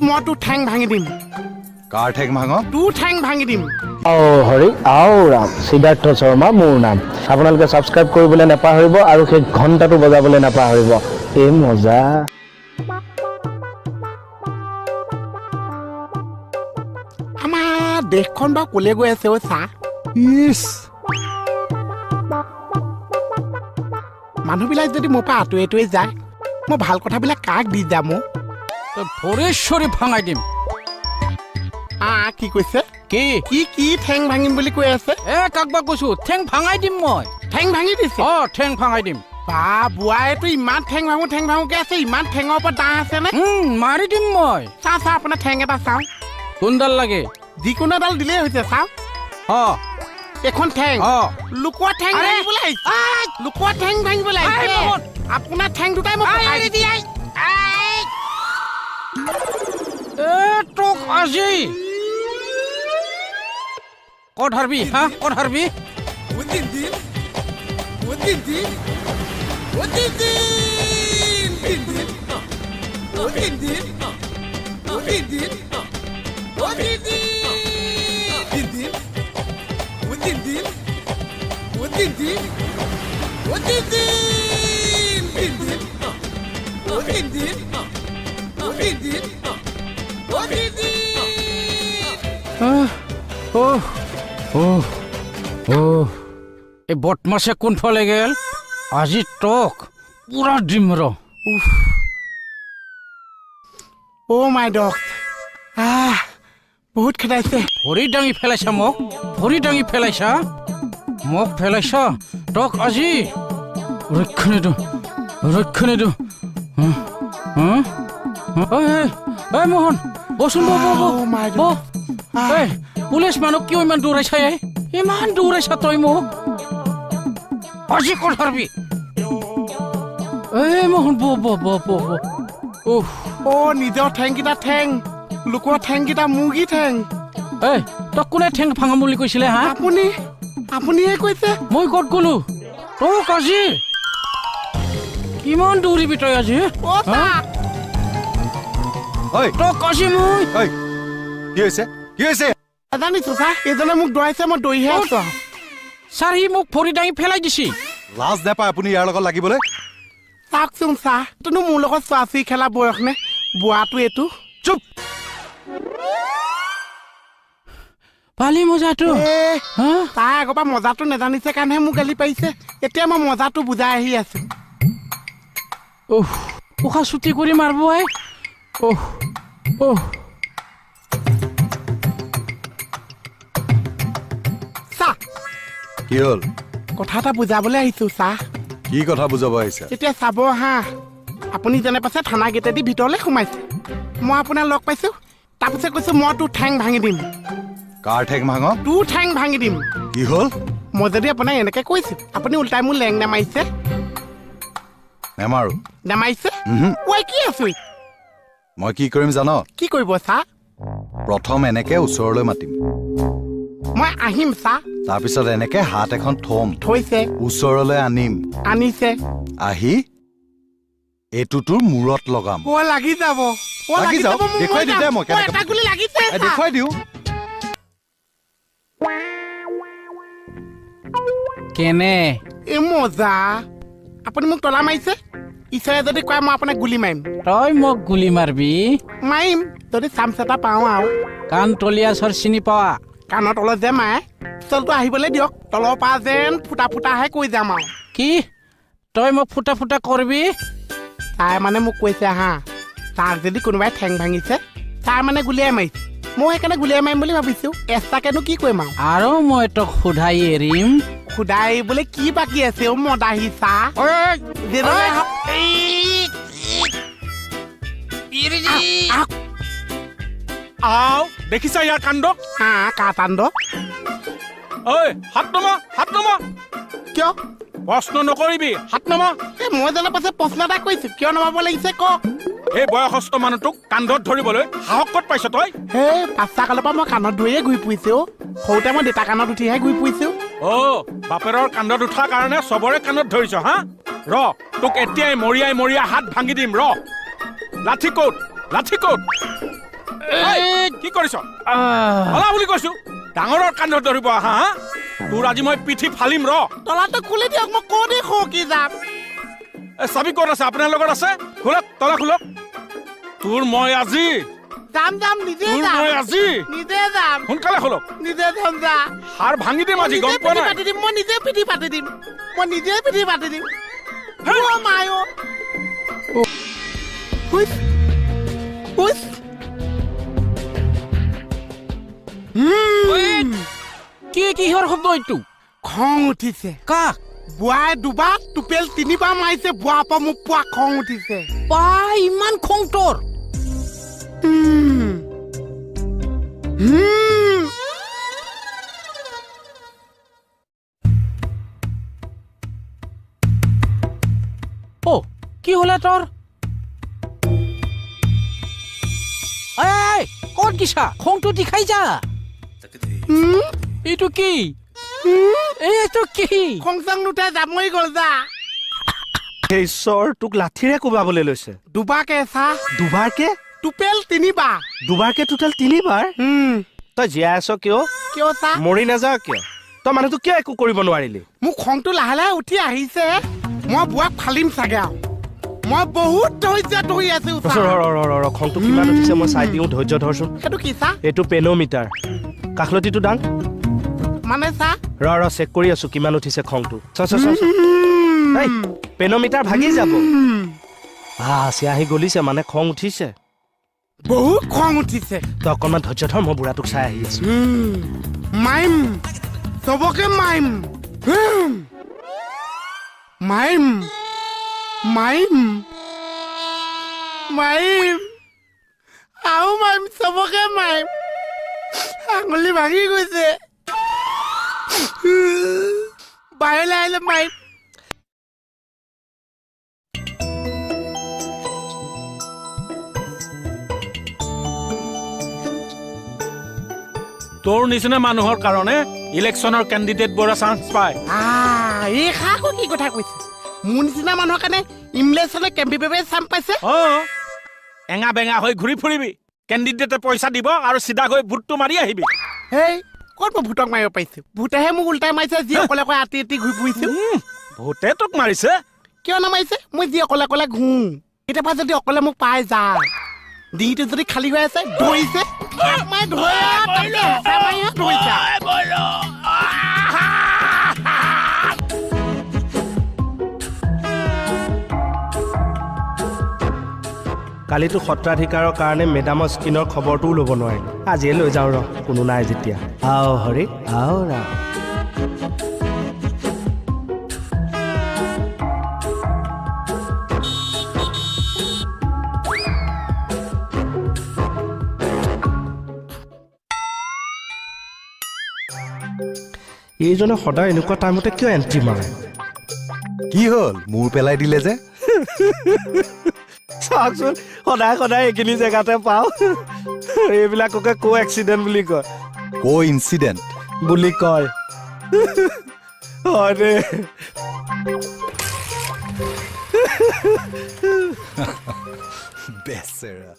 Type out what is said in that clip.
মই তোৰ ঠেং ভাঙি দিম কাৰ ঠেং ভাঙ তোৰ ঠেং ভাঙি দিম হৰি আও ৰাম সিদ্ধাৰ্থ শৰ্মা মোৰ নাম আপোনালোকে সাবস্ক্ৰাইব কৰিবলৈ নাপাহৰিব আৰু সেই ঘণ্টাটো বজাবলৈ নাপাহৰিব এই মজা আমাৰ দেশখন বা কলে গৈ আছে ঐ চা ইস মানুহবিলাক যদি মোৰ পৰা আঁতৰি যায় মই ভাল কথাবিলাক কাক দি যাম ভৰেশ্বৰী ভাঙাই দিম কি কৈছে কি কি ঠেং ভাঙিম বুলি কৈ আছে কাকবা কৈছো ঠেং ভাঙাই দিম মই ঠেং ভাঙি দিছে ঠেং ভাঙাই দিম বা বুঢ়াইটো ইমান ঠেং ভাঙোকে আছে ইমান ঠেঙৰ ওপৰত দাঁ আছে নে মাৰি দিম মই চা আপোনাৰ ঠেং এটা চাওঁ কোনডাল লাগে যিকোনো এডাল দিলেই হৈছে চাওঁ এখন ঠেং লুকুৱা ঠেং ভাঙিবলৈ লুকুৱা ঠেং ভাঙিবলৈ আপোনাৰ ঠেং দুটাই মোক তোক আজি ক'ত হাৰবি ক'ত হাৰবি এই বদমাছে কোনফালে গেল আজি তোক পুৰা দিম ৰ মাই ডগ বহুত খেদাইছে ভৰি দাঙি পেলাইছা মোক ভৰি দাঙি পেলাইছা মোক পেলাইছা তোক আজি ৰক্ষা নিদো মোহন বচোন পুলিচ মানুহ কিয় ইমান দৌৰাইছা ইমান দৌৰাইছা তই মোক আজি ক'ত হাৰবি মোহন নিজৰ ঠেংকেইটা ঠেং লোকৰ ঠেংকেইটা মুৰ্গী ঠেং তই কোনে ঠেং ভাঙাম বুলি কৈছিলে আপুনিহে কৈছে মই ক'ত গলো তোক আজি কিমান দৌৰিবি তই আজি তোক আজি মই কি হৈছে জানিছো ছাৰ এইজনে মোক দৌৰাইছে মই দৌৰিহে আছো ছাৰ সি মোক ভৰি দাঙি পেলাই দিছি লাজ নাপায় আপুনি ইয়াৰ লগত লাগিবলৈ চাওকচোন ছাৰ এইটোনো মোৰ লগত চোৱা চুই খেলা বয়স নে বুঢ়াটো এইটো চুপ পালি মজাটো তাই আগৰ পৰা মজাটো নেজানিছে কাৰণেহে মোক গালি পাৰিছে এতিয়া মই মজাটো বুজাই আহি আছো উশাহ চুটি কৰি মাৰিব কি হ'ল কথা এটা বুজাবলৈ আহিছো ছাৰ কি কথা বুজাব আহিছা এতিয়া চাব আপুনি যেনে পাইছে থানা গেটেদি ভিতৰলৈ সোমাইছে মই আপোনাক লগ পাইছো তাৰপিছত কৈছো মই তোৰ ঠেং ভাঙি দিম কাৰ ঠেং ভাঙ তোৰ ঠেং ভাঙি দিম কি হ'ল মই যদি আপোনাক এনেকে কৈছো আপুনি উল্টাই মোৰ লেং নেমাৰিছে নেমাৰিছে কি আছো মই কি কৰিম জান কি কৰিব ছাৰ প্ৰথম এনেকে ওচৰলৈ মাতিম মই আহিম ছাৰ তাৰপিছত এনেকে হাত এখন থৈছে ওচৰলৈ আনিছে আহি এইটো তোৰ মূৰত লগাম লাগি যাব দেখুৱাই দিওঁ মই দেখুৱাই দিওঁ কেনে মজা আপুনি মোক তলা মাৰিছে ঈশ্বৰে যদি কয় মই আপোনাক গুলি মাৰিম তই মোক গুলি মাৰিবি মাৰিম যদি চান্স এটা পাওঁ আৰু কাণ তলীয়া চৰ চিনি পোৱা কাণৰ তলত যে মায়ে চলটো আহিবলৈ দিয়ক তলৰ পৰা যেন ফুটা ফুটাহে কৈ যাম আৰু কি তই মোক ফুটা ফুটা কৰিবি তাই মানে মোক কৈছে তাক যদি কোনোবাই ঠেং ভাঙিছে তাই মানে গুলিয়াই মাৰিছে মই সেইকাৰণে গুলিয়াই মাৰিম বুলি ভাবিছো এক্সট্ৰাকেনো কি কৰিম আৰু মই তোক সোধাই এৰিম সোধাই বোলে কি বাকী আছে মদাহী চাহ দেখিছা ইয়াৰ কাণ্ড কা কাণ্ড হাত নমা কিয় প্ৰশ্ন নকৰিবি হাত নমা মই জানা পাছে প্ৰশ্ন এটা কৈছো কিয় নমাব লাগিছে কওক এই বয়সস্থ মানুহটোক কান্ধত ধৰিবলৈ সাহস ক'ত পাইছ তই পাঁচটা কালৰ পৰা মই কাণত ধৰিয়ে ঘূৰি ফুৰিছো সৰুতে মই দেউতা কাণত উঠিহে ঘূৰি ফুৰিছো বাপেৰৰ কান্ধত উঠাৰ কাৰণে চবৰে কাণত ধৰিছ তোক এতিয়াই মৰিয়াই হাত ভাঙি দিম লাঠি ক'ত কি কৰিছ অলা বুলি কৈছো ডাঙৰৰ কান্ধত ধৰিব আহা তোৰ আজি মই পিঠি ফালিম ৰ তলাটো খুলি দিয়ক মই ক'ত কি যাম চাবি ক'ত আছে আপোনাৰ লগত আছে খোলক তলা খোলক তোৰ মই আজি যাম নিজে যাম মই আজি নিজে যাম সোনকালে খোলক নিজে যাম যা হাড় ভাঙি দিম আজি গম পোৱা নাই মই নিজে পিঠি পাতি দিম অ মায়ো হুইচ কিহৰ শব্দ এইটো খং উঠিছে কাক বুঢ়াই দুবাৰ টুপেল 3বাৰ মাৰিছে বুঢ়াৰ পৰা মোক পোৱা খং উঠিছে পা ইমান খং তোৰ কি হলে তোৰ ক'ত গিছা খংটো দেখাই যা এইটো কি এইটো কি খং চং নুঠে জামৰি গ'ল যা ঈশ্বৰ তোক লাঠিৰে কোবাবলৈ লৈছে দুবাৰকে চা দুবাৰকে টুপেল 3বাৰ দুবাৰকে টোটেল 3বাৰ তই জীয়াই আছ কিয় চা মৰি নাযাৱ কিয় তই মানুহটো কিয় একো কৰিব নোৱাৰিলি মোক খংটো লাহে লাহে উঠি আহিছে মই বুঢ়াক ফালিম চাগে আৰু মই বহুত ধৈৰ্য ধৰি আছো খংটো কিমান উঠিছে মই চাই দিওঁ ধৈৰ্য ধৰচোন সেইটো কি চা এইটো পেনোমিটাৰ কাষলতিটো দাং মানে চা ৰ চেক কৰি আছো কিমান উঠিছে খংটো পেনোমিটাৰ ভাগি যাব চিয়াহী গলিছে মানে খং উঠিছে বহুত খং উঠিছে তই অকণমান ধৈৰ্য ধৰ মই বুঢ়াটোক চাই আহি আছো মাইম চবকে মাইম মাইম মাইম মাইম আও মাইম চবকে মাইম আঙুলি ভাঙি গৈছে বাহিৰলৈ আহিলে মাইম তোৰ নিচিনা মানুহৰ কাৰণে ইলেকশ্যনৰ কেণ্ডিডেটবোৰে চান্স পায় এই খাকো কি কথা কৈছে মোৰ নিচিনা মানুহৰ কাৰণে ইমলেশ্যনে কেম্পিবে চাম পাইছে এঙা বেঙা হৈ ঘূৰি ফুৰিবি কেণ্ডিডেটে পইচা দিব আৰু চিধা গৈ ভোটটো মাৰি আহিবি হেই ক'ত মই ভোটক মাৰিব পাৰিছো ভোটেহে মোক উল্টাই মাৰিছে যি অকলে অকলে আতি ঘূৰি ফুৰিছো ভোটে তোক মাৰিছে কিয় নামাৰিছে মই যি অকলে অকলে ঘূ কেতিয়াবা যদি অকলে মোক পাই যায় ডিঙিটো যদি খালী হৈ আছে ধৰিছে কালিতো সত্ৰাধিকাৰৰ কাৰণে মেডামৰ স্কিনৰ খবৰটোও ল'ব নোৱাৰিলো আজিয়ে লৈ যাওঁ ৰ কোনো নাই যেতিয়া আও হৰি আও ৰাম এইজনে সদায় এনেকুৱা টাইমতে কিয় এণ্ট্ৰি মাৰে কি হ'ল মূৰ পেলাই দিলে যে চাওকচোন সদায় সদায় এইখিনি জেগাতে পাওঁ এইবিলাককে কো এক্সিডেণ্ট বুলি কয় কো ইনচিডেণ্ট বুলি কয় হয় দে বেচেৰা